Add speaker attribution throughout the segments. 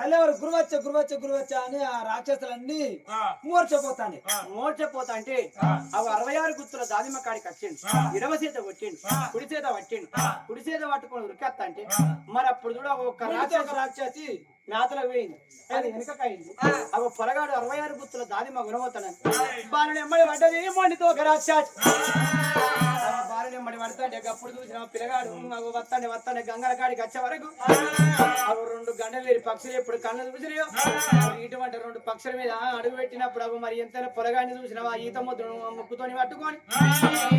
Speaker 1: తల్లివారు గురువచ్చ అని ఆ రాక్షసులన్నీ మూర్చపోతాను.
Speaker 2: మూర్చపోతా అంటే అవి 66 గుత్తుల దానిమ్మ కాడికి వచ్చిండు. ఇడవ చేత కొట్టిండు, కుడి చేత పట్టిండు. కుడి చేత పట్టుకొని ఉరికెత్తా అంటే మరి అప్పుడు కూడా ఒక రాక్షసి మేతలకు పోయింది. అది వెనకకైంది. అవి పొరగాడు 66 గుత్తుల దానిమ్మ గుణమవుతాడని బాలని ఎమ్మడి పడ్డది. మొండితో ఒక రాక్షసి బాలని ఎమ్మడి పడతాంటే అప్పుడు చూసిన పిల్లగాడు అవి వస్తాండే గంగల కాడికి వచ్చే వరకు అవి 2 గంటలు వేరి పక్షులు ఎప్పుడు కళ్ళు చూసినాయో ఇటువంటి 2 పక్షుల మీద అడుగు పెట్టినప్పుడు అవి మరి ఎంతైనా పొరగాడిని చూసినావా ఈత ముద్దును ముక్కుతోని పట్టుకొని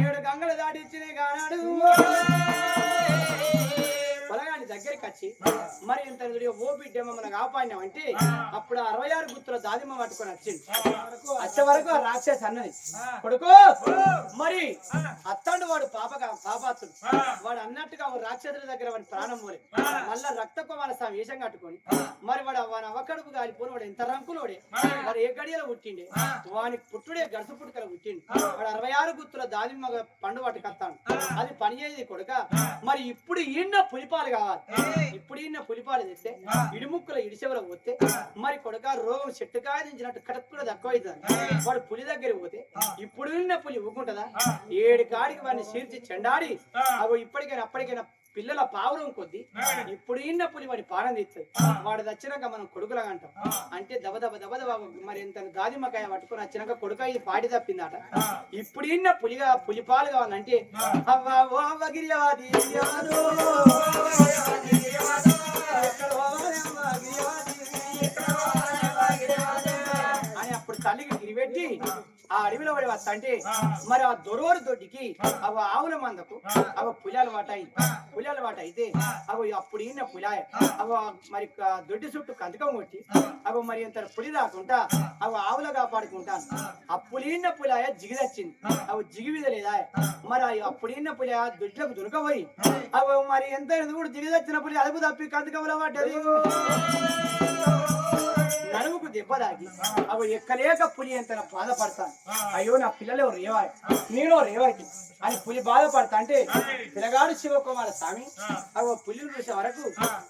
Speaker 2: 7 గంగలు దాటిచ్చినే కానాడు పొలగాని దగ్గరికి వచ్చి మరి ఇంత ఓ బిడ్డేమో మనకు ఆపాడినాం అంటే అప్పుడు 66 గుత్తుల దాదిమ్మ పట్టుకొని వచ్చింది. వచ్చే వరకు ఆ రాక్షసి అన్నది, కొడుకు మరి అత్తండు వాడు పాపాత్తుడు వాడు అన్నట్టుగా రాక్షసుల దగ్గర వాడి ప్రాణం పోలే మళ్ళా రక్త కుమార వేషం కట్టుకొని మరి వాడు వాని అవకడుపు కాలిపోని వాడు ఎంత రంకులోడే వాడు ఏ గడియలో పుట్టిండే వాని పుట్టుడే గడుసు పుట్టుకల పుట్టిండు. వాడు 66 గుత్తుల దాదిమ్మ పండు పట్టుకొస్తాడు. అది పని చేసేది కొడుక. మరి ఇప్పుడు ఈయన పులిపాలు కావాలి. ఇప్పుడు ఈయన పులిపాలు తెస్తే ఇడిముక్కుల ఇడిచెవర పోతే మరి కొడుక రోగం చెట్టుకాయ దించినట్టు కడుపులో తక్కువ అవుతుంది. వాడు పులి దగ్గర పోతే ఇప్పుడు పులి ఊకుంటుందా? 7 కాడికి వాడిని చీర్చి చెండాడి అగో అప్పటికైనా పిల్లల పావురం కొద్ది ఇప్పుడు ఈయన పులి వాడి పానం తీస్తుంది. వాడు వచ్చినాక మనం కొడుకులాగా అంటాం. అంటే దబదబ మరి ఎంత దాదిమ్మకాయ పట్టుకొని వచ్చినాక కొడుక ఇది పాటి తప్పిందట. ఇప్పుడు ఈయన పులిపాలు కావాలంటే అవ్వా ఓ వగిరియవాది అని అప్పుడు తల్లికి గిరిపెట్టి ఆ అడవిలో పడి వస్తా అంటే మరి ఆ దొరోరు దొడ్డికి అవి ఆవుల మందకు అవి పులాలు వాట అయితే అవి అప్పుడు ఈయన పులాయ అవి మరి దొడ్డి చుట్టూ కంతకం కొట్టి అవి మరి ఇంత పులి రాకుండా అవి ఆవులు కాపాడుకుంటాను. అప్పుడు ఈయన పులాయ జిగిదచ్చింది. అవి జిగివిద లేదా మరి అప్పుడు ఈయన పులాయ దొడ్లకు దొరకపోయి అవి మరి ఎంత కూడా జిగిదచ్చిన పులి అదుపు తప్పి కంతకంలో పడ్డది. నడుముకు దెబ్బ దాగి అవి ఎక్కలేక పులి ఎంత బాధపడతాను. అయ్యో నా పిల్లలు రేవాయి నేను రేవాయి అని పులి బాధపడతా అంటే పిల్లగాడు శివకుమార స్వామి అవి పులిని చూసే వరకు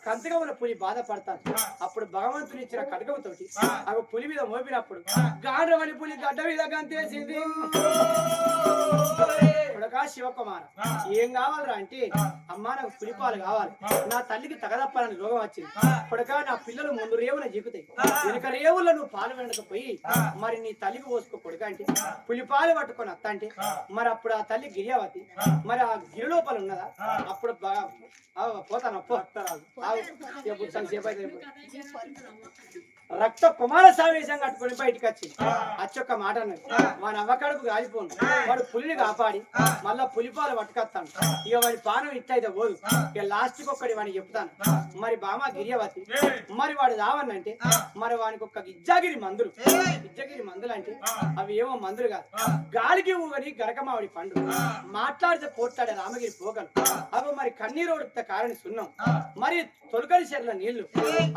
Speaker 2: కంతకముల పులి బాధపడతాను. అప్పుడు భగవంతుని ఇచ్చిన కటకంతో అవి పులి మీద మోపినప్పుడు గాండ్రమని పులి గడ్డ మీద గంతేసింది. కొడకా శివకుమార ఏం కావాలరా అంటే అమ్మా నాకు పులిపాలు కావాలి. నా తల్లికి తగదప్పాలని రోగం వచ్చింది. కొడకా నా పిల్లలు ముందు రేవున జీకుతాయి వెనుక రేవుల్లో నువ్వు పాలు వెనకపోయి మరి నీ తల్లికి పోసుకో కొడుక అంటే పులిపాలు పట్టుకొని అత్త అంటే మరి అప్పుడు ఆ తల్లి గిరియావతి మరి ఆ గిరి లోపల ఉన్నదా? అప్పుడు పోతాను సేపు అయితే రక్త కుమార సావేశం కట్టుకుని బయటికి వచ్చి అచ్చొక్క మాట అన్నది. వాని అవ్వకడుపు కాలిపోను వాడు పులిని కాపాడి మళ్ళా పులిపాలు పట్టుకొస్తాను. ఇక వాడి పానం ఇట్టయితే పోదు. ఇక లాస్ట్కి ఒక్కడి వాడిని చెప్తాను. మరి బామ గిరియవతి మరి వాడు రావన్నంటే మరి వానికి ఒక్క ఇజ్జగిరి మందులు అంటే అవి ఏమో మందులు కాదు. గాలికి ఊగని గరకమావిడి పండు మాట్లాడితే పోట్లాడే రామగిరి పోగలు అవి మరి కన్నీరు ఒడిపితే కారణి సున్నం మరి తొలకరి చెర్ల నీళ్లు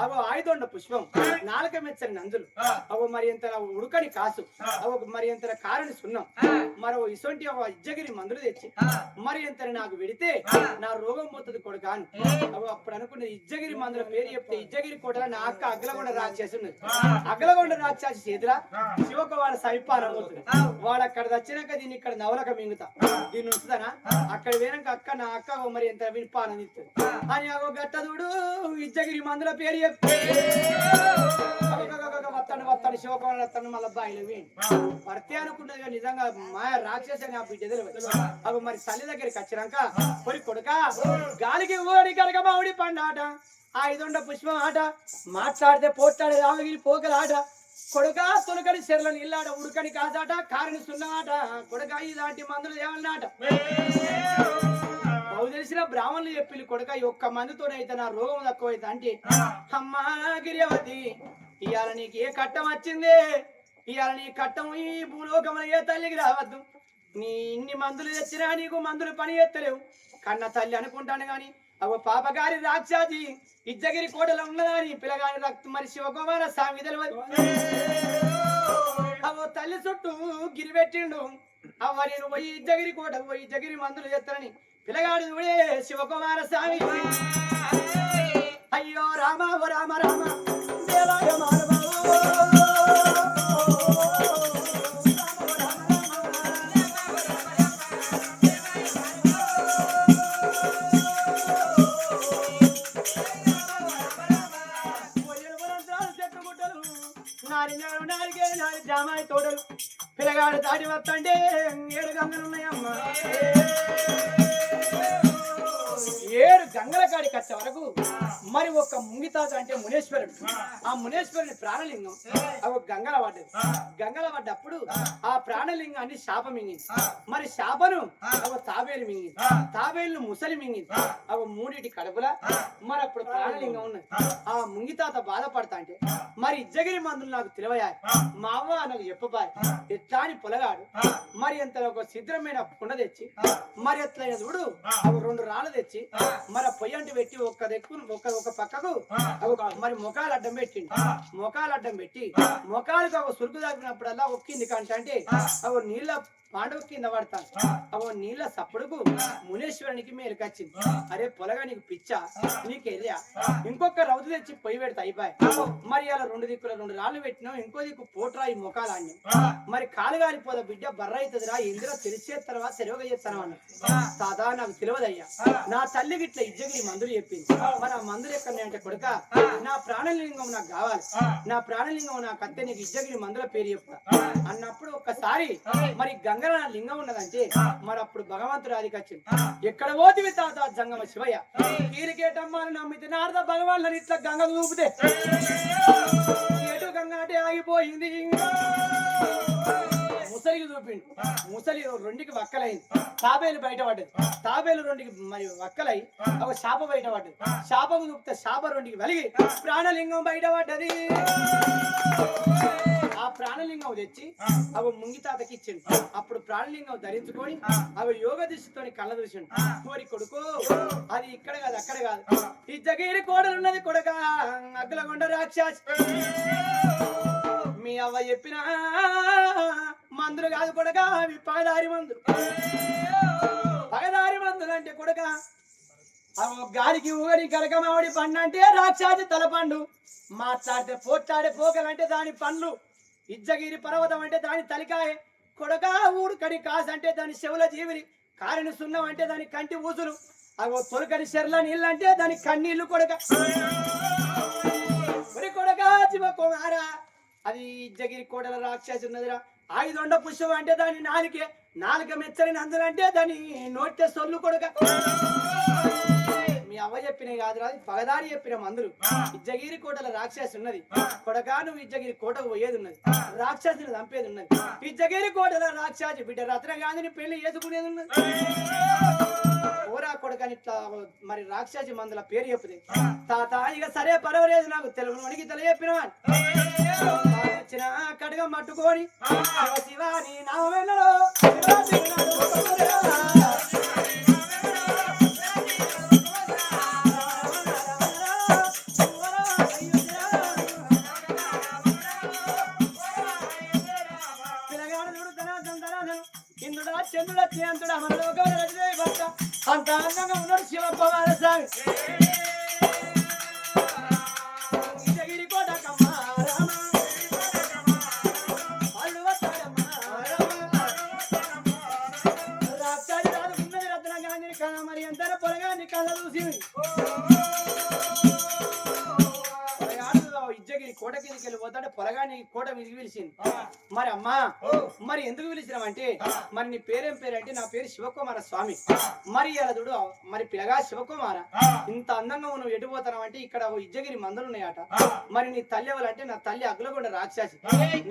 Speaker 2: అవి ఆయుధొండ పుష్పం నాలుక మెచ్చని నందులు అవి మరి ఎంత ఉడకని కాసు అవి మరి ఎంత కారణి సున్నం మరి ఇసొంటి ఇజ్జగిరి మందులు తెచ్చి మరి ఎంత నాకు వెడితే నా రోగం పోతుంది కొడుకాను. అవి అప్పుడు అనుకున్నది ఇజ్జగిరి మందుల పేరు చెప్తే ఇజ్జగిరి కోటలో నా అక్క అగ్లగొండ రాక్షసి ఉన్నది. అగ్లగొండ రాక్షసి చేతిరా శివకుమార సమీపానం పోతుంది. వాడు అక్కడ వచ్చినాక దీన్ని ఇక్కడ నవలక మింగుతా దీన్ని ఉంచుతానా అక్కడ వేనాక అక్క నా అక్క మరి ఎంత వినిపానం ఇస్తుంది అని అగో గట్టదుడు ఇజ్జగిరి మందుల పేరు చెప్తే వస్తాడు శివకుమార్ వస్తాను మళ్ళీ బాయిలో భర్తే అనుకున్నది నిజంగా మాయ రాక్షసి అని ఆ బిడ్డ తెలియదు. అవి మరి తల్లి దగ్గరికి వచ్చినాక పొరి కొడుక గాలికి ఓడి గరగమావుడి పండాట ఆయుధొండ పుష్పం ఆట మాట్లాడితే పోట్లాడే రామగిరి పోకలాట కొడుక తొలకని చెర్ల నీళ్ళాట ఉడకని కాదాట కారణి సున్నాట కొడుక ఇలాంటి మందులు ఏమన్నాట బాగు తెలిసిన బ్రాహ్మణులు చెప్పి కొడుక ఒక్క మందితోనైతే నా రోగం తక్కువైతే అంటే అమ్మా గిరియవతి ఇవాళ నీకు ఏ కట్టం వచ్చింది? ఇవాళ నీ కట్టం ఈ భూలోకమున ఏ తల్లికి రావద్దు. నీ ఇన్ని మందులు తెచ్చినా నీకు మందులు పని ఎత్తలేవు. కన్న తల్లి అనుకుంటాను గాని అవ పాపగారి రాక్షసి ఇజ్జగిరి కోటలో ఉన్నదని పిల్లగాని రక్తం మరి శివకుమార స్వామి తెలియదు. అవో తల్లి చుట్టూ గిరి పెట్టిండు. అవ్వ నేను పోయి ఇజ్జగిరి కోట పోయి ఇజ్జగిరి మందులు చేస్తానని పిల్లగాడు చూడే శివకుమార స్వామి. అయ్యో రామ రామ రామ నాలుగు జామాయి తోటలు పిల్లగాడు దాటి వస్తంటే 7 గంగలు ఉన్నాయమ్మా 7 గంగల కాడికి వచ్చే వరకు మరి ఒక ముంగితాత అంటే మునేశ్వరుడు ఆ మునేశ్వరుని ప్రాణలింగం ఒక గంగల పడ్డది గంగల పడ్డప్పుడు ఆ ప్రాణలింగాన్ని శాప మింగింది మరి శాపను ఒక తాబేలు మింగింది తాబేలును ముసలి మింగింది అవి 3 కడుపుల మరి అప్పుడు ప్రాణలింగం ఉన్నది ఆ ముంగితాత బాధపడతా అంటే మరి ఇజ్జగిరి మందులు నాకు తెలివయా మా అవ్వ నాకు చెప్పబాయ్ ఎట్లా అని పొలగాడు మరి ఎంత ఒక సిద్ధమైన కుండ తెచ్చి మరి ఎట్లయిన చూడు అవి 2 రాళ్ళు తెచ్చి మరి పొయ్యంటి పెట్టి ఒక్క దెక్కు ఒక పక్కకు మరి మొఖాలు అడ్డం పెట్టిండు మొఖాలు అడ్డం పెట్టి మొఖాలకు ఒక సురుకు తాకినప్పుడల్లా ఒక్కింది కంటే అవి నీళ్ళ పాండవ కింద పడతాను అవో నీళ్ళ సప్పుడుకు మునేశ్వరునికి మేలుకొచ్చింది అరే పొలగా నీకు పిచ్చా నీకెళ్ళా ఇంకొక రౌతు తెచ్చి పొయ్యి పెడతా అయిపోయి మరి అలా 2 దిక్కుల 2 రాళ్ళు పెట్టినావు ఇంకో దిక్కు పోట్రా ఈ మొఖాలు అన్ని మరి కాలు గాలిపోదా బిడ్డ బర్ర అవుతుందిరా ఇందులో తెలిసే తర్వాత తెలివగా చేస్తాను అన్న తాత నాకు తెలియదయ్యా నా తల్లికి ఇట్లా ఇజ్జగిరి మందులు చెప్పింది మరి ఆ మందులు ఎక్కడనే కొడుక నా ప్రాణలింగం నాకు కావాలి నా ప్రాణలింగం నాకు అత్తే నీకు ఇజ్జగిరి మందుల పేరు చెప్తా అన్నప్పుడు ఒక్కసారి మరి గంగల లింగం ఉన్నదంటే మరి అప్పుడు భగవంతుడు ఆదికి వచ్చింది ఎక్కడ పోతివి తాత జంగమ శివయ్య కీరికేటమ్మని నమ్మితే నారద భగవాన్ ఇట్లా గంగ చూపితే ఎటు గంగ అంటే ఆగిపోయింది ముసలికి చూపిండు ముసలి 2కి వక్కలైంది తాబేలు బయట పడ్డది తాబేలు 2కి మరి వక్కలై ఒక శాప బయట పడ్డది శాపకు చూపితే శాప 2కి వలిగి ప్రాణలింగం బయట పడ్డది ఆ ప్రాణలింగం తెచ్చి అవి ముంగితాతకి ఇచ్చిండు అప్పుడు ప్రాణలింగం ధరించుకొని అవి యోగ దృష్టితో కళ్ళ చూసిండు కోరి కొడుకు అది ఇక్కడ కాదు అక్కడ కాదు ఇజ్జగిరి కోడలున్నది కొడుక అగ్లగొండ రాక్షసి మీ అవ్వ చెప్పిన మందులు కాదు కొడుక అవి పగదారి మందులు పగదారి మందులు అంటే కొడుక గాలికి ఊగడి కరకమావడి పండు అంటే రాక్షసి తలపండు మాట్లాడితే పోట్లాడే పోకలంటే దాని పండ్లు ఇజ్జగిరి పర్వతం అంటే దాని తలికాయ కొడక ఊడుకడి కాసు అంటే దాని చెవుల జీవిని కారిని సున్నం అంటే దాని కంటి ఊసులు అవి తొలకడి చెర్ల నీళ్ళు అంటే దాని కన్నీళ్లు కొడక కొడక శివకుమారా అది ఇజ్జగిరి కోటల రాక్షసి ఉన్నదిరా 5 పుష్పం అంటే దాని నాలుక మెచ్చని నందులు అంటే దాని నోటె సొల్లు కొడక మీ అవ్వ చెప్పిన కాదు రాదు పగదారి చెప్పిన మందులు ఇజ్జగిరి కోటల రాక్షసి ఉన్నది కొడక నువ్వు ఇజ్జగిరి కోటకు పోయేది ఉన్నది రాక్షసిని చంపేది ఉన్నది ఇజ్జగిరి కోటల రాక్షసి బిడ్డ రత్నగాంధిని పెళ్లి చేసుకునేది ఉన్నది ఓరా కొడకని ఇట్లా మరి రాక్షసి మందుల పేరు చెప్పుది తాత ఇక సరే పర్వాలేదు నాకు తెలుగులోనికి తెలియప్పిన కడగ మట్టుకొని శివాని నామలో ఇంద్రుడా చంద్రుడా చేంతుడా మన లోకం భర్త అంత అందంగా ఉన్నాడు శివకుమార స్వామి ఇజ్జగిరి కోట మరి ఎంత పొరగా నీ కళ్ళ చూసి ఇజ్జగిరి కోట కిందకి వెళ్ళిపోతాడు పొలగాని కోట విసిగి పిలిచింది మరి అమ్మా మరి ఎందుకు పిలిచినామంటే మరి నీ పేరేం పేరు అంటే నా పేరు శివకుమార స్వామి మరి అలా చూడు మరి పిల్లగా శివకుమార ఇంత అందంగా నువ్వు ఎటుపోతావు అంటే ఇక్కడ ఇజ్జగిరి మందులు ఉన్నాయట మరి నీ తల్లి ఎవరంటే నా తల్లి అగ్లగొండ రాక్షసి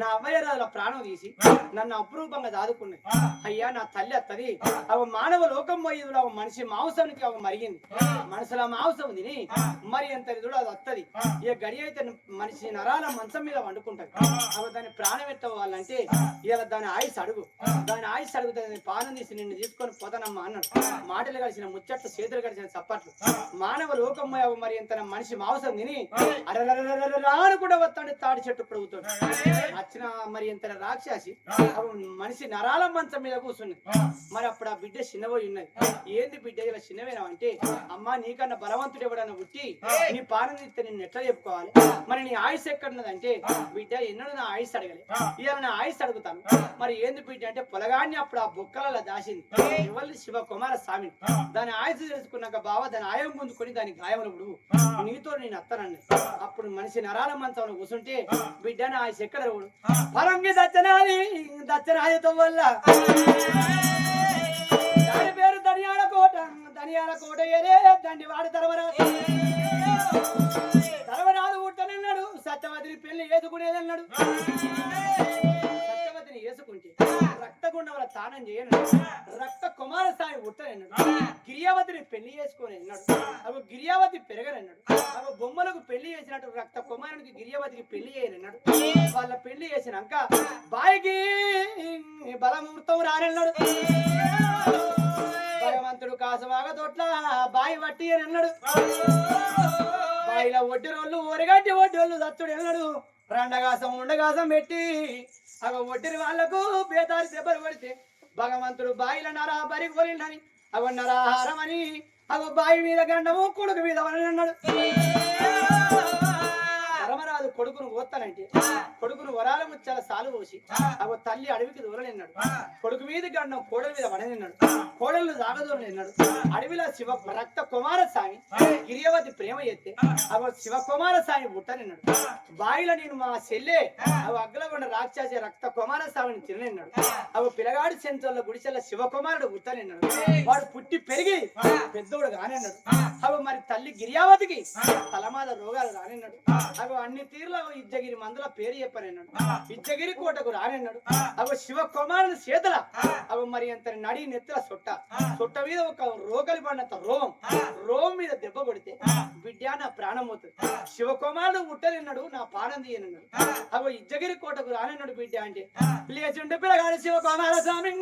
Speaker 2: నా అవ్వయ్యరాజుల ప్రాణం తీసి నన్ను అపురూపంగా దాదుకున్నది అయ్యా నా తల్లి అత్తది అవ మానవ లోకం పోయేది అవ మనిషి మాంసానికి అవ మరిగింది మనసుల మాంసం తిని మరి ఎంత చూడు అది వత్తది ఇక గడి అయితే మనిషి నరాల మంచం మీద వండుకుంటది అవ దాని ప్రాణం ఎత్తవాలంటే ఇలా దాని ఆయుష్ అడుగు దాని ఆయుష్ అడుగుతుంది పానం తీసి నిన్ను తీసుకొని పోతానమ్మా అన్నాడు మాటలు కలిసిన ముచ్చట్లు చేతులు కలిసిన చప్పట్లు మానవ లోకం మరి ఎంత మనిషి మాంసం తిని అరను కూడా వస్తాడు తాడి చెట్టు ప్రభుత్వం వచ్చిన మరి ఎంత రాక్షసి మనిషి నరాల మంచం మీద కూర్చున్నది మరి అప్పుడు ఆ బిడ్డ చిన్నబోయి ఉన్నది ఏంది బిడ్డ ఇలా చిన్నవేనా అంటే అమ్మా నీకన్నా బలవంతుడు ఎవడన్నా పుట్టి నీ పానం తీస్తే నిన్ను ఎట్లా చెప్పుకోవాలి మరి మరి నీ ఆయుష్ ఎక్కడున్నదంటే బిడ్డ ఎన్నడూ నా ఆయుష్ అడగలే, ఇవాళ నా ఆయుష్ అడుగుతాను. మరి ఏంది బిడ్డ అంటే పొలగాన్ని అప్పుడు ఆ బొక్కలలో దాచింది ఎవరి శివకుమార స్వామి. దాని ఆయుష్ తెలుసుకున్నాక బావ దాని ఆయం గుంజుకొని దాని గాయములు నీతో నేను అత్తనండి. అప్పుడు మనిషి నరాల మంచంలో కూర్చుంటే బిడ్డ నా ఆయుష్ ఎక్కడ పరంగి దచ్చనాదితో వల్ల దాని పేరు ధనియాల కోట ఏరే దండి వాడు తరవరాదు పుట్టనన్నాడు. సత్యవతిని పెళ్లి వేసుకునేదన్నాడు. సత్యవతిని వేసుకుంటే రక్తగుండవల తానం చేయను, రక్త కుమారస్వామి పుట్టనన్నాడు. గిరియావతిని పెళ్లి చేసుకొని అన్నాడు. అవి గిరియావతి పెరగనన్నాడు. అవి బొమ్మలకు పెళ్లి చేసినట్టు రక్త కుమారునికి గిరియావతికి పెళ్లి చేయనన్నాడు. వాళ్ళ పెళ్లి చేసినాక బాయికి బలముహూర్తం రానన్నాడు. భగవంతుడు కాసమాగా తోట్ల బాయి పట్టి అని అన్నాడు. బాయిలో ఒడ్డిరోళ్ళు ఒరగట్టి ఒడ్డోళ్ళు దత్తుడు అన్నాడు. రెండగాసం ఉండగాసం పెట్టి అగ ఒడ్డిరి వాళ్లకు బేతారి దెబ్బలు పడితే భగవంతుడు బాయిల నరా బరి కొలిండని అగ నరాహారం అని అగ బాయి మీద గండము కొడుకు మీద అన్నాడు. ధర్మరాజు కొడుకును పోతానంటే కొడుకును వరాల ముచ్చాల సాలు పోసి అగో తల్లి అడవికి దూరలేన్నాడు. కొడుకు మీద గండం కోడల మీద పడనిన్నాడు. కోడళ్ళు సాగదూరలేన్నాడు. అడవిలో శివ రక్త కుమార స్వామి గిరియవతి ప్రేమ ఎత్తే అగో శివ కుమార స్వామి పుట్టనిన్నాడు. బాయిలో నేను మా చెల్లె అవి అగ్లగొండ రాక్షసి రక్త కుమార స్వామిని తిననిన్నాడు. అవి పిల్లగాడి సెంచర్ల గుడిసెల శివకుమారుడు పుట్టనిన్నాడు. వాడు పుట్టి పెరిగి పెద్దోడు కానిన్నాడు. అవి మరి తల్లి గిరియావతికి తలమాద రోగాలు రానిన్నాడు. అవి అన్ని తీరులో ఇజ్జగిరి మందుల పేరు చెప్పనన్నాడు. ఇజ్జగిరి కోటకు రానన్నాడు. అవి శివ కుమారుని చేతుల అవి మరి అంత నడి నెత్తుల సొట్ట మీద ఒక రోగలి పడినంత రోగం మీద దెబ్బ కొడితే బిడ్డ నా ప్రాణం అవుతుంది. శివకుమారుడు పుట్టనన్నాడు. నా పానం తీయనన్నాడు. అవి ఇజ్జగిరి కోటకు రానన్నాడు. బిడ్డ అంటే లేచుంటే పిల్లగాడు శివకుమార స్వామి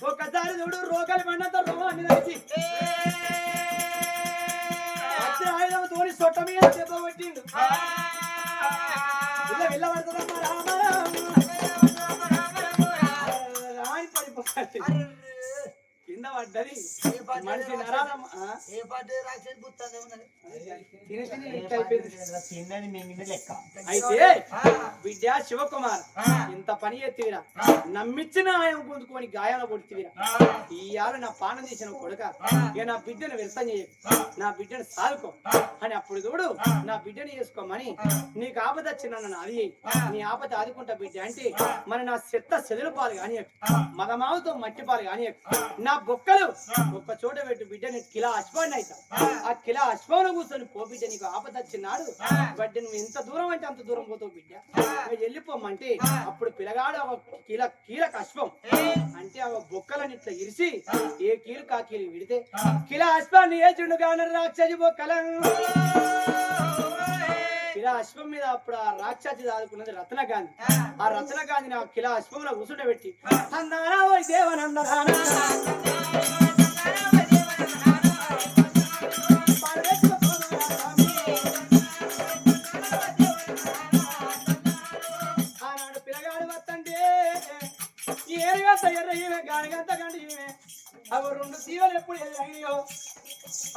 Speaker 2: ఒక్కసారి చూడు రోగాలు పడినంత రోగాన్ని తెచ్చి ఆయుధం తోని సొట్ట మీద దెబ్బ కొట్టిండు. వెళ్ళబడుతుందమ్మా రాని పడిపోతాడు. కింద పడ్డది మనిషి అయితే బిడ్డ శివకుమార్ ఇంత పని ఎత్తివిరా నమ్మిచ్చిన ఆయన పొందుకొని గాయాలు కొడుతువిరా. ఇవాళ నా పానం తీసిన కొడుక ఇక నా బిడ్డను వ్యర్థం చేయకు, నా బిడ్డను సాదుకో అని అప్పుడు చూడు నా బిడ్డను చేసుకోమని నీకు ఆపద వచ్చిన అది నీ ఆపద ఆదుకుంటా బిడ్డ అంటే మరి నా చెత్త చెదులు పాలు కాని మదమావుతో మట్టి పాలు కాని నా బొక్కలు ఒక్క చోట పెట్టు బిడ్డ నీకు కిలా అశ్వాన్ని అవుతా. ఆ కిలా అశ్వాన్ని కూర్చొని పో బిడ్డ నీకు ఆపద వచ్చినాడు బడ్డ నువ్వు ఎంత దూరం అంటే అంత దూరం పోతావు బిడ్డ వెళ్ళిపోమంటే అప్పుడు పిల్లగాడు కీలక అశ్వం అంటే ఆ బొక్కలని ఇట్లా ఇరిసి ఏ కీలు కా కీలు విడితే కిలా అశ్వాన్ని ఏ చుండు కాని రాక్షసి బొక్కల కిలా అశ్వం మీద అప్పుడు ఆ రాక్షసి దాదుకున్నది రత్నగాంధి. ఆ రత్నగాంధిని ఆ కిలా అశ్వంలో కూర్చుండబెట్టి అన్నారా ఓ దేవనందనా ఆనాడు పిల్లగాడు వస్తంటే ఏరుగంత ఎర్ర ఈమె గాడిగంత గంట ఈమె అవి రెండు జీవలు ఎప్పుడు అయ్యో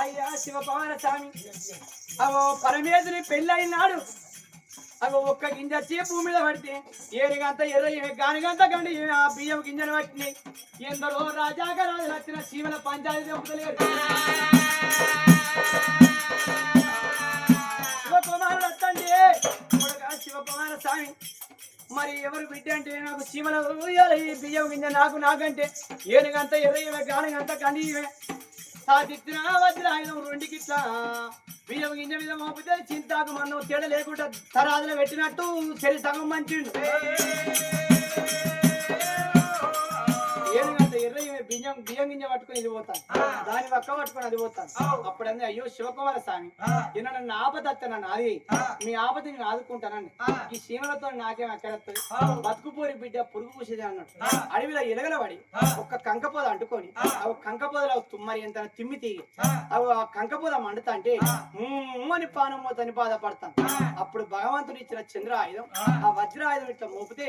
Speaker 2: అయ్యా శివకుమార స్వామి అవో పరమేశ్వరి పెళ్ళయినాడు. అవి ఒక్క గింజ వచ్చి భూమి మీద పడితే ఏరుగంత ఎర్ర ఈమె గానిగంత గండి ఈమె ఆ బియ్యం గింజను పట్టినాయి. ఎందరో రాజాక రాజులు వచ్చిన శివల పంచాయతీ ఒప్పుతలేరు. శివకుమారుడు వస్తంటే శివకుమార స్వామి మరి ఎవరు బిడ్డ అంటే నాకు చీమల బియ్యం గింజ నాకంటే ఏనుగంత ఎర్ర గానగంత కండి సాధిత్ర వజ్రాయుధం రెండుకిట్లా బియ్యం గింజ మీద మోపితే చింతాకు మనం తేడ లేకుండా తరాదులు పెట్టినట్టు చెరి సగం మంచిండు. ఏనుగంత ఎర్ర బియ్యం బియ్యం గింజ పట్టుకుని ఇది పోతాను దాని పక్క పట్టుకుని అది పోతాను అప్పుడు అంది అయ్యో శివకుమార స్వామి ఈయన నన్ను ఆపదత్తనన్ను అది మీ ఆపద నేను ఆదుకుంటానండి ఈ సీమలతో నాకేం ఎక్కడెత్తది బతుకుపోరి బిడ్డ పురుగు పూసేది అన్నాడు అడవిలో ఎలగల పడి ఒక్క కంకపోద అంటుకొని అవి కంకపోదలో తుమ్మరి ఎంత తిమ్మి తీగి అవి ఆ కంకపోద మండుతా అంటే అని పానం మోతని బాధపడతాను అప్పుడు భగవంతుడు ఇచ్చిన చంద్ర ఆయుధం ఆ వజ్ర ఆయుధం ఇట్లా మోపితే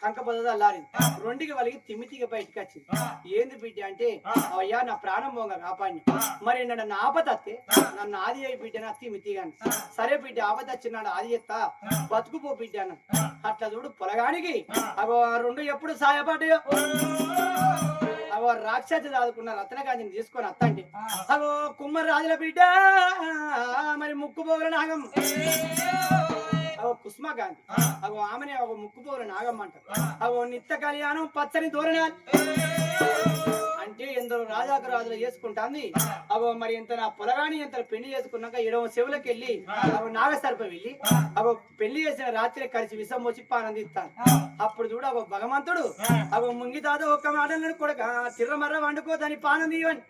Speaker 2: కంకపోద అల్లారింది రెండుకి వాళ్ళకి తిమ్మితిగా బయటకు వచ్చింది ఏంది బిడ్డ అంటే అయ్యా నా ప్రాణం పోగా కాపాడిని మరి నన్ను ఆపదత్తే నన్ను ఆది అయి బిడ్డ నా తిమ్మితిగాని సరే బిడ్డ ఆపదచ్చినాడు ఆది ఎత్తా బతుకుపో బిడ్డ అన్న అట్లా చూడు పొలగానికి అగో రెండు ఎప్పుడు సాయపడ్డాయో అగో రాక్షసి దాదుకున్న రత్నకాంతిని తీసుకొని అత్తండి అగో కుమ్మరి రాజుల బిడ్డ మరి ముక్కు పోగల నాగం అగో కుస్మా గాంధీ అగో ఆమెనే ఒక ముక్కు పోగల నాగమ్మ అంటారు అగో నిత్య కళ్యాణం పచ్చని ధోరణాలు అంటే ఎందరో రాజాకు రాజులు చేసుకుంటాంది అగో మరి ఎంత నా పొలగాని ఎంత పెళ్లి చేసుకున్నాక ఎడవ చెవులకు వెళ్ళి అగో నాగసర్ప వెళ్ళి అగో పెళ్లి చేసిన రాత్రి కలిసి విషం వచ్చి పానందిస్తాను అప్పుడు చూడు అగో భగవంతుడు అగో ముంగి తాత ఒక్క మాట కొడక తిర్రమర్ర వండుకోదని పానం తీయని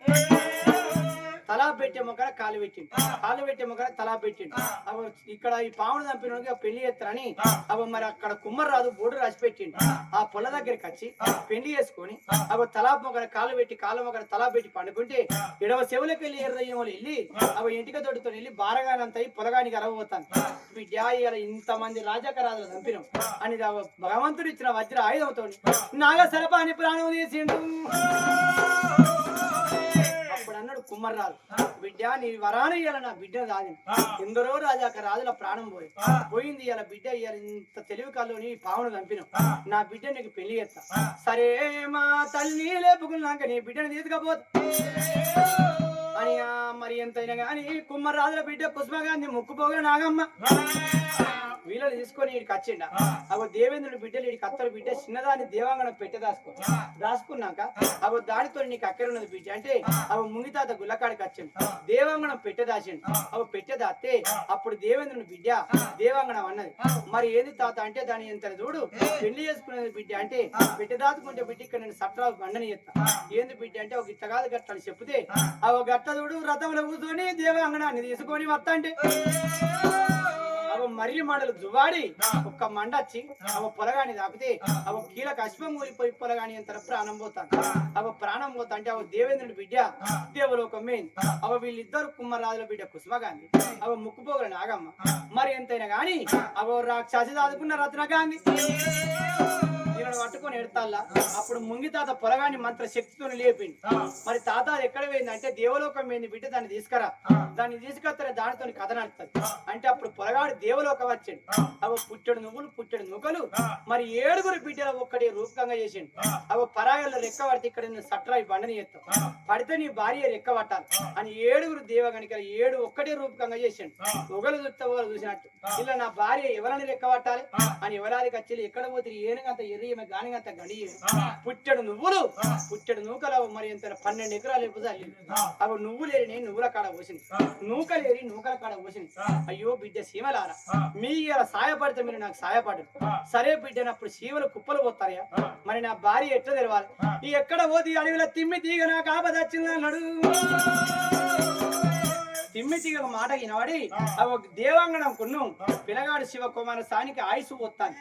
Speaker 2: తలా పెట్టే మొక్కన కాలు పెట్టిండు కాలు పెట్టే మొక్కన తలా పెట్టిండు అవి ఇక్కడ ఈ పామును చంపిన పెళ్లి చేస్తారని అవి మరి అక్కడ కుమ్మర్రాజు బోర్డు రాసి పెట్టిండు ఆ పొల దగ్గరికి వచ్చి పెళ్లి చేసుకొని అవి తలా మొక్కన కాలు పెట్టి కాలు మొక్కన తలా పెట్టి పండుకుంటే ఎడవ చెవులకు వెళ్ళి ఎర్రయ్యములు వెళ్ళి అవి ఇంటికి తోడుతో వెళ్ళి బారగానంత పొలగానికి అరవబోతాను బిడ్డ ఇంతమంది రాజాక రాజులు చంపినాం అని భగవంతుడు ఇచ్చిన వజ్ర ఆయుధంతో నాగ సరపాని ప్రాణం తీసిండు అప్పుడు అన్నాడు కుమ్మర్రాజు బిడ్డ నీ వరాన ఇయ్యాల నా బిడ్డ రాదు ఎందరో రాజాక రాజుల ప్రాణం పోయింది ఇలా బిడ్డ ఇయ్యాల ఇంత తెలివి కాల్లోని పావును చంపినాం నా బిడ్డ నీకు పెళ్లి చేస్తా సరే మా తల్లి లేపుకున్నాక నీ బిడ్డను తీసుకపోతా అని మరి ఎంతైనా గాని కుమ్మర్రాజుల బిడ్డ కుస్మగాంధీ ముక్కుపోగల నాగమ్మ వీళ్ళని తీసుకొని వీడికి వచ్చిండ అగో దేవేంద్రుడి బిడ్డలు వీడికి అత్తల బిడ్డ చిన్నదాన్ని దేవాంగణం పెట్టే దాచుకున్నాక అగో దానితో నీకు అక్కరున్నది బిడ్డ అంటే అవి ముంగితాత గుల్లకాడికి వచ్చిండు దేవాంగణం పెట్టె దాచిండు అవి పెట్టె దాస్తే అప్పుడు దేవేంద్రుని బిడ్డ దేవాంగణం అన్నది మరి ఏంది తాత అంటే దాని ఎంత చూడు పెళ్లి చేసుకునేది బిడ్డ అంటే పెట్టె దాచుకుంటే బిడ్డ ఇక్కడ నేను సట్రావు బండని చేస్తా ఏంది బిడ్డ అంటే ఒక ఇట్ట కాదు గట్ట అని చెప్తే అవి గట్ట చూడు రథంలో కూర్చొని దేవాంగణాన్ని తీసుకొని వస్తా అంటే అవ మర్రి మండలు జువాడి ఒక్క మండ వచ్చి అవ పొలగాని తాకితే అవ కీలకు అశ్వం కూలిపోయి పొలగాని అంత ప్రాణం పోతాను అవ ప్రాణం పోతా అంటే అవ దేవేంద్రుడి బిడ్డ దేవలోకం మెయిన్ అవ వీళ్ళిద్దరు కుమ్మరాజుల బిడ్డ కుస్మగాంధీ అవ ముక్కుపోగల నాగమ్మ మరి ఎంతైనా గాని అవ రాక్షసి దాదుకున్న రత్నగాంధీ పట్టుకొని ఎడతాల్లా అప్పుడు ముంగి తాత పొలగాని మంత్ర శక్తితో లేపిండి మరి తాత ఎక్కడ పోయింది అంటే దేవలోకం పోయింది బిడ్డ దాన్ని తీసుకురా దాన్ని తీసుకొస్తే దానితో కథ నడుతుంది అంటే అప్పుడు పొలగాడు దేవలోకం వచ్చాడు అవ పుట్టెడు నువ్వులు మరి 7 బిడ్డల ఒక్కటి రూపకంగా చేసిండు అవ పరాయల్లో రెక్క పడితే ఇక్కడ సట్రాయి బండని చేస్తావు పడితే నీ భార్య రెక్క పట్టాలి అని 7 దేవగణికలు 7 ఒక్కటే రూపకంగా చేసిండు ఒకరు చూసినట్టు ఇలా నా భార్య ఎవరని రెక్క పట్టాలి అని ఎవరాదికి వచ్చి ఎక్కడ పోతే ఏనుగంత ఎర్రి గానిగంత గడి పుట్టెడు నూకలు మరి ఎంత 12 ఎకరాలు ఎప్పుదాలి అవి నువ్వులేని నువ్వుల కాడ పోసింది నూకలేరి నూకల కాడ పోసింది అయ్యో బిడ్డ సీమలారా మీ ఇలా సాయపడితే మీరు నాకు సాయపడరు సరే బిడ్డనప్పుడు సీమలు కుప్పలు పోతారయా మరి నా భార్య ఎట్లా తెలవాలి ఈ ఎక్కడ పోతే అడవిలో తిమ్మి తీగ నాకు ఆపద వచ్చింది అన్నాడు తిమ్మితిగా మాట వినవాడి అవి దేవాంగణం కొన్ను పిల్లగాడు శివకుమార సానికి ఆయుసు పోతాను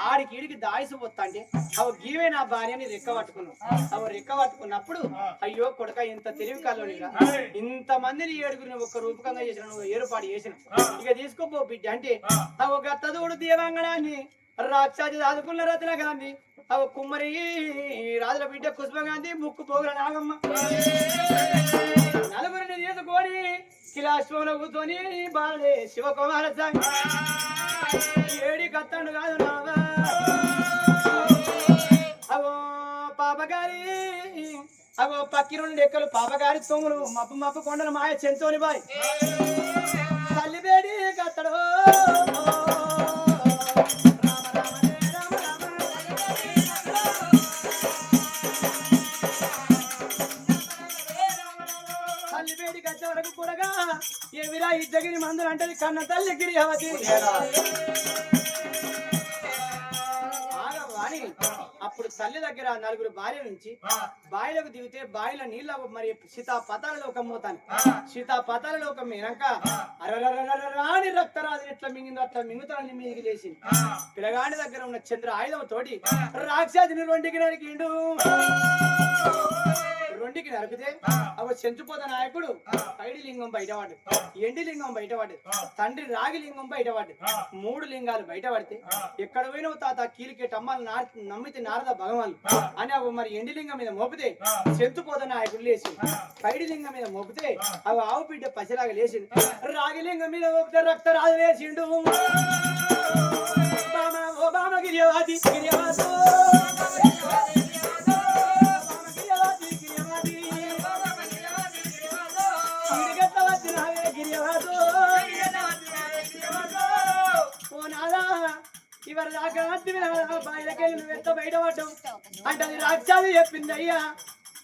Speaker 2: ఆడికి ఈడికి ఆయుసు పోతా అంటే అవి గీవే నా భార్యని రెక్క పట్టుకున్నాం అవి రెక్క పట్టుకున్నప్పుడు అయ్యో కొడక ఇంత తెలివి కాలోనిగా ఇంత మందిని 7 ఒక్క రూపకంగా చేసిన నువ్వు ఏర్పాటు చేసిన ఇక తీసుకోపో బిడ్డ అంటే అవి గత్తదోడు దేవాంగణాన్ని రాక్షసి దాదుకున్న రత్నగాంధీ అవి కుమ్మరి రాజుల బిడ్డ కుస్మగాంధీ ముక్కు పోగుల నాగమ్మ నలుగురిని తీసుకొని కిలాశ్వంలో కూర్చొని బాలే శివకుమార స్వామి ఏడి కత్తండు కాదు నావా అవో పాపగారి అవో పక్కి 2 ఎక్కలు పాపగారి తొమ్ములు మప్పు కొండలు మాయ చెంచోని బాయ్ తల్లి వేడి కత్తడు ఏమిరా ఈ జగిరి మందులు అంటే కన్న తల్లి గిరిహవతి అప్పుడు తల్లి దగ్గర నలుగురు భార్య నుంచి బాయిలకు దిగితే బాయిల నీళ్ళ మరి సీతాపతాల లోకం పోతాను. సీతాపతాల లోకం మీనాక రాని రక్తరాజు ఎట్లా మింగిందో అట్లా మింగుతానని మీదికి లేచింది. పిల్లగాని దగ్గర ఉన్న చంద్ర ఆయుధం తోటి రాక్షసిని రెండుకి నరికిండు. రెండుకి నరికితే అవ చెంచుపోత నాయకుడు పైడి లింగం బయటపడ్డు, ఎండి లింగం బయటపడ్డది, తండ్రి రాగి లింగం బయటపడ్డది. 3 లింగాలు బయటపడితే ఎక్కడ పోయినవు తాత కీలికేట అమ్మాలు నమ్మితే నారద భగవాన్లు అని అవి మరి ఎండి లింగం మీద మోపితే చెంచుపోత నాయకుడు లేచింది. పైడి లింగం మీద మోపితే అవి ఆవు బిడ్డ పసిలాగా లేచింది. రాగి లింగం మీద మోపితే రక్త రాజు లేచిండు. గిరియవాది గిరియవాదో ఇవరి దాకా బాయిలకెళ్ళి నువ్వు ఎంత బయటపడ్డావు అంటే అది రాక్షసి చెప్పింది. అయ్యా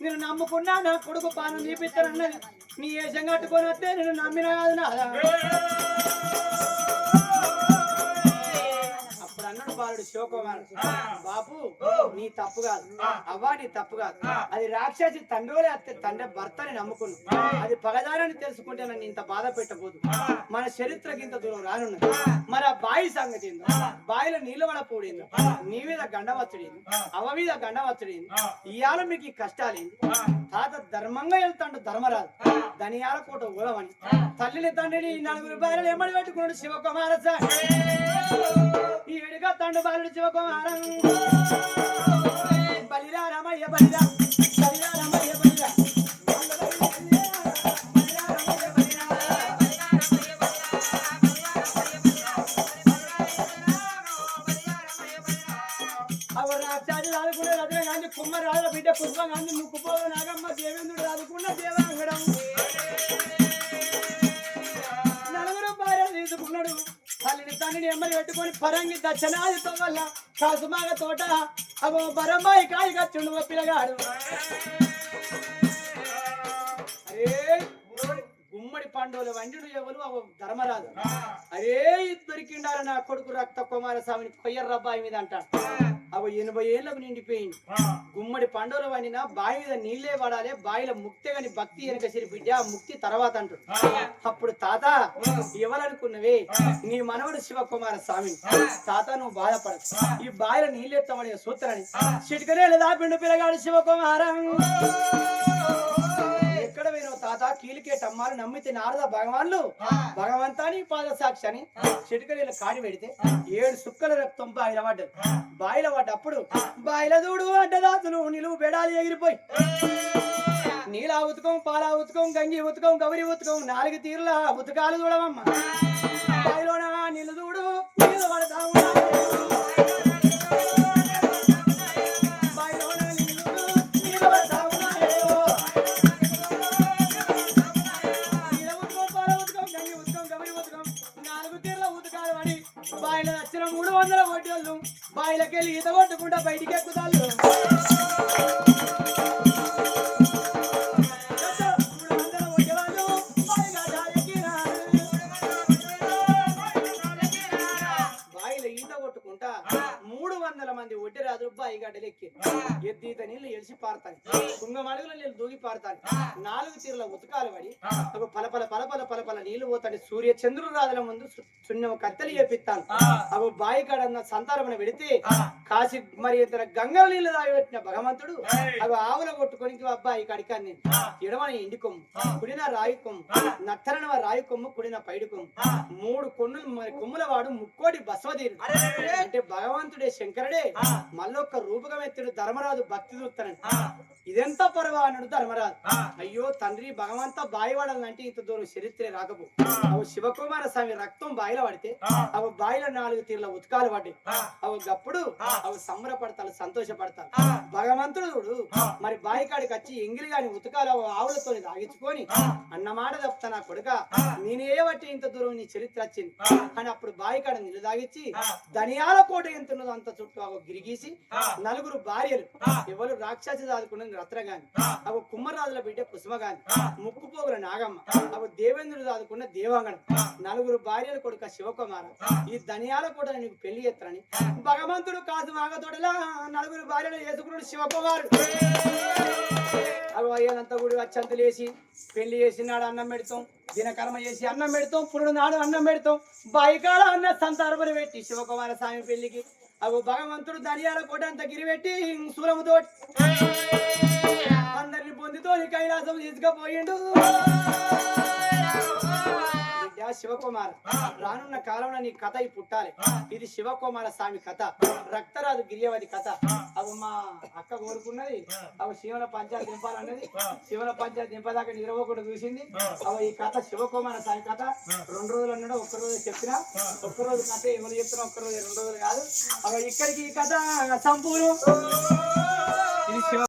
Speaker 2: నేను నమ్ముకున్నా నా కొడుకు పానం తీపిస్తానన్నది. నీ ఏషం కట్టుకొని వస్తే నేను నమ్మిన కాదు నాదా. అప్పుడు అన్నాడు బాలుడు శివకుమారుడు, బాబు నీ తప్పు కాదు, అవ్వా నీ తప్పు కాదు. అది రాక్షసి తండ్రి అత్తే తండ్రి భర్తని నమ్ముకున్నా. అది పగదారని తెలుసుకుంటే నన్ను ఇంత బాధ పెట్టబోదు. మన చరిత్రకి ఇంత దూరం రానున్నది. మరి ఆ బాయి సంగతి ఏందో, బాయిలో నీళ్ళు పడపోడింది, నీ మీద గండవచ్చుడేంది, అవ మీద గండవచ్చుడేంది, ఇవాళ మీకు ఈ కష్టాలేంది. తాత ధర్మంగా వెళ్తాడు ధర్మరాజు ధనియాల కోట ఊలమని తల్లిని తండ్రిని 4 భార్యలు ఎమ్మడి పెట్టుకున్నాడు శివకుమార సార్. ఈ విడిగా తండ్రి బాలుడు శివకుమారం బలిరా రమయ్య బలిరా బలిరా రమయ్య బలిరా రాదుకున్న రత్న గాంధీ కుమ్మ రాజుల బిడ్డ పుష్ప గాంధీ ముక్కుపోదు నాగమ్మ దేవేంద్రుడు రాదుకున్న దేవాంగడం 4 భార్యలు తీసుకున్నాడు. తల్లిని తండ్రిని ఎమ్మని పెట్టుకొని పరంగి దచ్చనాదితో వల్ల కాసుమాగ తోట అగో బరంబాయి కాయి కచ్చుండు పిల్లగాడు. అరే గుమ్మడి పండుగలు వండుడు ఎవరు అవ ధర్మరాజు. అరే దొరికిండాల నా కొడుకు రక్త కుమారస్వామిని కొయ్యర్ర బాయి మీద అంటాడు. అవి 80 ఏళ్లకు నిండిపోయింది. గుమ్మడి పండుగలు వండిన బావి మీద నీళ్లే పడాలి, బావిలో ముక్తి గాని భక్తి వెనక సిరి బిడ్డ ముక్తి తర్వాత అంటాడు. అప్పుడు తాత ఎవరనుకున్నవే నీ మనవడు శివకుమార స్వామి. తాత నువ్వు బాధపడదు, ఈ బావిలో నీళ్ళెత్తమనే సూత్రాన్ని చిటికనే దాపిండు పిల్లగాడు శివకుమారం. ఎక్కడ పోయినావు తాత కీలికేట అమ్మాలు నమ్మితే నారద భగవాన్లు భగవంతాని పాద సాక్షి అని చిటికనీళ్ళు కాడి పెడితే 7 సుక్కల రక్తం బాయిల పడ్డది. బాయిల పడ్డప్పుడు బాయిల దూడు అడ్డదాతులు నిలువు బెడాలి ఎగిరిపోయి నీలా ఉతుకం పాలా ఉతుకం గంగి ఉతుకం గౌరి ఉతుకం 4 తీరుల ఉతకాలు చూడమమ్మ. బాయిలోన నీళ్ళు దూడు నీళ్ళు పడతా బాయిలో వచ్చిన 300 ఒడ్డోళ్ళు బాయిలకెళ్ళి ఈత కొట్టుకుంటా బయటికి ఎక్కుతాళ్ళు. బాయిలో ఈత కొట్టుకుంటా 300 మంది ఒడ్డెరాజులు బాయి గడ్డలు ఎక్కి ఎద్దీత నీళ్ళు ఎలిసి పారుతాయి, కుంగమడుగుల నీళ్ళు దూగి పారుతాయి. 4 తీరుల ఉతకాలు పడి ఒక పలపల పలపల పలపల నీళ్లు పోతాడు. సూర్య చంద్రుడు రాజుల ముందు శూన్యం కత్తెలు చేపిస్తాను. అవి బాయి కాడన్న సంతానమున పెడితే కాసి మరి ఇతర గంగల నీళ్లు తాగిపెట్టిన భగవంతుడు అవి ఆవుల కొట్టుకొని అబ్బాయి కడికాన్ని ఎడమని ఎండి కొమ్ము, కుడిన రాయి కొమ్ము, నత్తరనవ రాయి కొమ్ము, కుడిన పైడి కొమ్ము, 3 కొన్నులు మరి కొమ్ముల వాడు ముక్కోటి బస్వదీరు అంటే భగవంతుడే శంకరుడే మళ్ళొక్క రూపకం ఎత్తుడు ధర్మరాజు భక్తి చూస్తానండి. ఇదెంత పర్వా అన్నాడు ధర్మరాజు. అయ్యో తండ్రి భగవంత బాయి వాడాలంటే ఇంత దూరం చరిత్రే రాకపో. అవి శివకుమార స్వామి రక్తం బాయిలో పడితే అవి బాయిలో 4 తీర్ల ఉతకాలు పడ్డాయి. అవి గప్పుడు అవి సంబరపడతారు, సంతోషపడతారు. భగవంతుడు మరి బాయి కాడికి వచ్చి ఎంగిలి గాని ఉతకాలు ఆవులతో తాగించుకొని అన్నమాట తప్పుతా నా కొడుక నేనే బట్టి ఇంత దూరం నీ చరిత్ర వచ్చింది అని అప్పుడు బాయి కాడ నీళ్ళు తాగించి ధనియాల కోట ఎంతున్నదో అంత చుట్టూ అవి గిరిగీసి 4 భార్యలు ఎవరు రాక్షసి దాదుకున్నది రత్నగాని, అవి కుమ్మరాజుల బిడ్డ కుసుమగాని, ముక్కుపోగుల నాగమ్మ, అవి దేవేంద్రుడు దాదుకున్న దేవాంగణం, 4 భార్యలు కొడుకు కొడుక శివకుమార ఈ ధనియాల కూడా నీకు పెళ్లి చేస్తానని భగవంతుడు కాదు మాగతోడలా నలుగురు భార్యలు చేసుకున్నాడు శివకుమారుడు. అవి అయ్యేదంతా కూడా వచ్చంత లేచి పెళ్లి చేసినాడు అన్నం పెడతాం, దినకర్మ చేసి అన్నం పెడతాం, పురుడు నాడు అన్నం పెడతాం, బాయికాడ అన్న సంతారపని పెట్టి శివకుమార స్వామి పెళ్లికి అవి భగవంతుడు ధనియాల కోట అంత గిరిపెట్టి సూరముతోటి అందరిని పొందితో కైలాసం తీసుకుపోయిండు. శివకుమార్ రానున్న కాలంలో నీ కథ పుట్టాలి. ఇది శివకుమార స్వామి కథ, రక్తరాజు గిరియవతి కథ. అవి మా అక్క కోరుకున్నది, అవి శివన పంచాయతీ దింపాలన్నది. శివన పంచాయతీ దింపదాకా నిద్రపోకుండా చూసింది. అవి ఈ కథ శివకుమార స్వామి కథ. 2 రోజులు అన్నాడు, ఒక్కరోజు చెప్పినా. ఒక్కరోజు కథ ఎవరు చెప్తున్నా, ఒక్కరోజు 2 రోజులు కాదు. అవి ఇక్కడికి ఈ కథ సంపూర్ణం. ఇది శివ